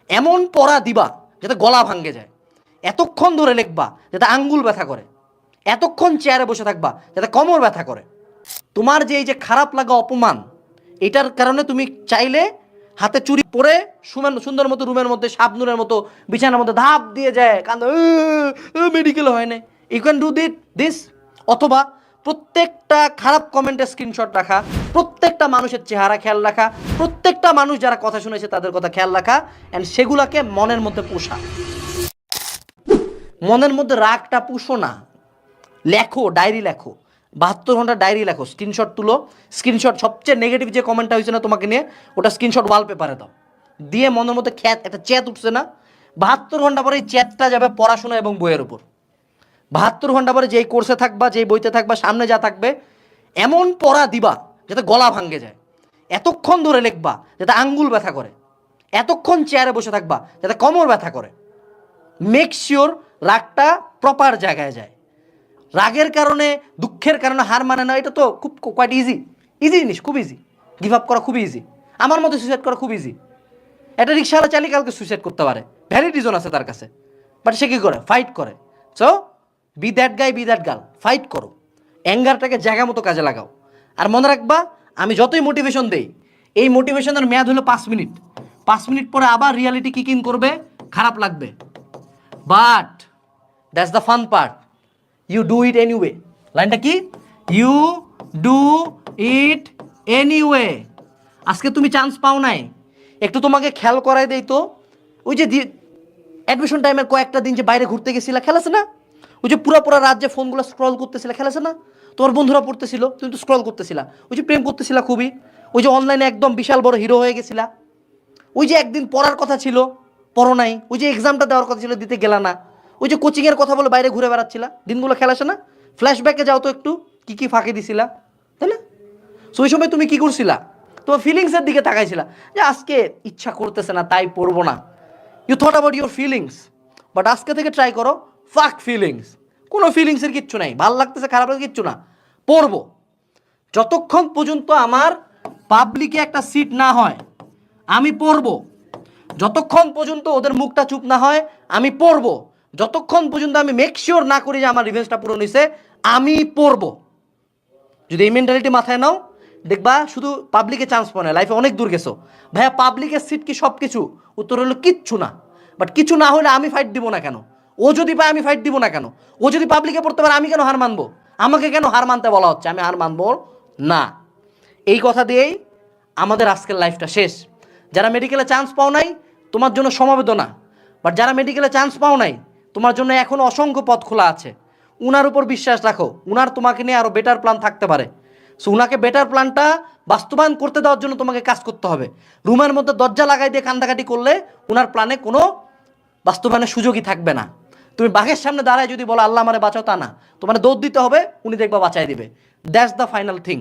এমন পড়া দিবা যাতে গলা ভাঙ্গে যায়, এতক্ষণ ধরে লিখবা যাতে আঙ্গুল ব্যথা করে, এতক্ষণ চেয়ারে বসে থাকবা যাতে কোমর ব্যথা করে। তোমার যে এই যে খারাপ লাগা অপমান, এটার কারণে তুমি চাইলে হাতে চুরি পরে সুন্দর মতো রুমের মধ্যে শাবনুরের মতো বিছানার মধ্যে ধাপ দিয়ে যায়, কান্দ মেডিকেল হয় না, ইউ ক্যান ডু দিস। অথবা প্রত্যেকটা খারাপ কমেন্টের স্ক্রিনশট রাখা, প্রত্যেকটা মানুষের চেহারা খেয়াল রাখা, প্রত্যেকটা মানুষ যারা কথা শুনেছে তাদের কথা খেয়াল রাখা, অ্যান্ড সেগুলাকে মনের মধ্যে পোষা। মনের মধ্যে রাগটা পুষো না, লেখো, ডায়েরি লেখো, 72 ঘন্টা ডায়েরি লেখো, স্ক্রিনশট তুলো, স্ক্রিনশট সবচেয়ে নেগেটিভ যে কমেন্টটা হয়েছে না তোমাকে নিয়ে, ওটা স্ক্রিনশট ওয়ালপেপারে দাও, দিয়ে মনের মধ্যে একটা চ্যাত উঠছে না, 72 ঘন্টা পরে এই চ্যাতটা যাবে পড়াশোনা এবং বইয়ের উপর। 72 ঘন্টা পরে যেই কোর্সে থাকবা, যেই বইতে থাকবা, সামনে যা থাকবে এমন পড়া দিবা যাতে গলা ভাঙ্গে যায়, এতক্ষণ ধরে লিখবা যাতে আঙ্গুল ব্যথা করে, এতক্ষণ চেয়ারে বসে থাকবা যাতে কোমর ব্যথা করে। মেক শিওর রাগটা প্রপার জায়গায় যায়। রাগের কারণে, দুঃখের কারণে হার মানে না, এটা তো খুব কোয়াইট ইজি জিনিস, খুব ইজি। গিভ আপ করা খুব ইজি, আমার মতো সুইসাইড করা খুব ইজি। একটা রিক্সাওয়ালা চালিয়ে কালকে সুইসাইড করতে পারে, ভ্যালিড রিজন আছে তার কাছে, বাট সে কী করে? ফাইট করে। So be that guy, be that girl, fight করো, অ্যাঙ্গারটাকে জায়গা মতো কাজে লাগাও। আর মনে রাখবা, আমি যতই মোটিভেশন দেই, এই মোটিভেশনের মেয়াদ হলো 5 মিনিট। 5 মিনিট পরে আবার রিয়ালিটি কিক ইন করবে, খারাপ লাগবে, but that's the fun part, you do it anyway. লাইনটা কি? You do it anyway. আজকে তুমি চান্স পাও নাই, একটু তোমাকে খেয়াল করাই দেই তো, ওই যে অ্যাডমিশন টাইমের কয়েকটা দিন যে বাইরে ঘুরতে গেছিলা, খেলেছে না? ওই যে পুরা রাত যে ফোনগুলো স্ক্রল করতেছিলা, খেলেছে না? তোমার বন্ধুরা পড়তেছিল, তুমি তো স্ক্রল করতেছিলা। ওই যে প্রেম করতেছিলা খুবই, ওই যে অনলাইনে একদম বিশাল বড় হিরো হয়ে গেছিলা, ওই যে একদিন পড়ার কথা ছিল পড়ো নাই, ওই যে এক্সামটা দেওয়ার কথা ছিল দিতে গেলা না, ওই যে কোচিংয়ের কথা বলে বাইরে ঘুরে বেড়াচ্ছিলা, দিনগুলো খেলাছে না? ফ্ল্যাশব্যাকে যাও তো একটু, কী কী ফাঁকি দিছিলা, তাই না? সো ওই সময় তুমি কী করছিলা? তোমার ফিলিংসের দিকে তাকাইছিলা যে আজকে ইচ্ছা করতেছে না তাই পড়বো না। You thought about your feelings, but আজকে থেকে ট্রাই করো ফাক ফিলিংস। কোনো ফিলিংসের কিচ্ছু নাই, ভাল লাগতেছে খারাপ লাগছে কিচ্ছু না, পড়বো। যতক্ষণ পর্যন্ত আমার পাবলিকে একটা সিট না হয় আমি পড়বো, যতক্ষণ পর্যন্ত ওদের মুখটা চুপ না হয় আমি পড়বো, যতক্ষণ পর্যন্ত আমি মেক শিওর না করি যে আমার রিভেঞ্জটা পূরণ হয়েছে আমি পড়বো। যদি এই মেন্টালিটি মাথায় নাও, দেখবা শুধু পাবলিকে চান্স পাও না, লাইফে অনেক দূর গেছো। ভাইয়া পাবলিকের সিট কি সব কিছু? উত্তর হলো কিচ্ছু না। বাট কিছু না হলে আমি ফাইট দিব না কেন? ও যদি পায় আমি ফাইট দিব না কেন? ও যদি পাবলিকে পড়তে পারে আমি কেন হার মানবো? আমাকে কেন হার মানতে বলা হচ্ছে? আমি হার মানবো না। এই কথা দিয়েই আমাদের আজকের লাইফটা শেষ। যারা মেডিকেলে চান্স পাও নাই তোমার জন্য সমবেদনা, বাট যারা মেডিকেলে চান্স পাও নাই তোমার জন্য এখনও অসংখ্য পথ খোলা আছে। উনার উপর বিশ্বাস রাখো, উনার তোমাকে নিয়ে আরও বেটার প্ল্যান থাকতে পারে। সো উনাকে বেটার প্ল্যানটা বাস্তবায়ন করতে দেওয়ার জন্য তোমাকে কাজ করতে হবে। রুমের মধ্যে দরজা লাগাই দিয়ে কান্দাকাটি করলে উনার প্ল্যানে কোনো বাস্তবায়নের সুযোগই থাকবে না। তুমি বাঘের সামনে দাঁড়ায় যদি বলো আল্লাহ আমারে বাঁচাও, তা না, তোমার দৌড় দিতে হবে, উনি দেখবা বাঁচাই দিবে। That's the final thing.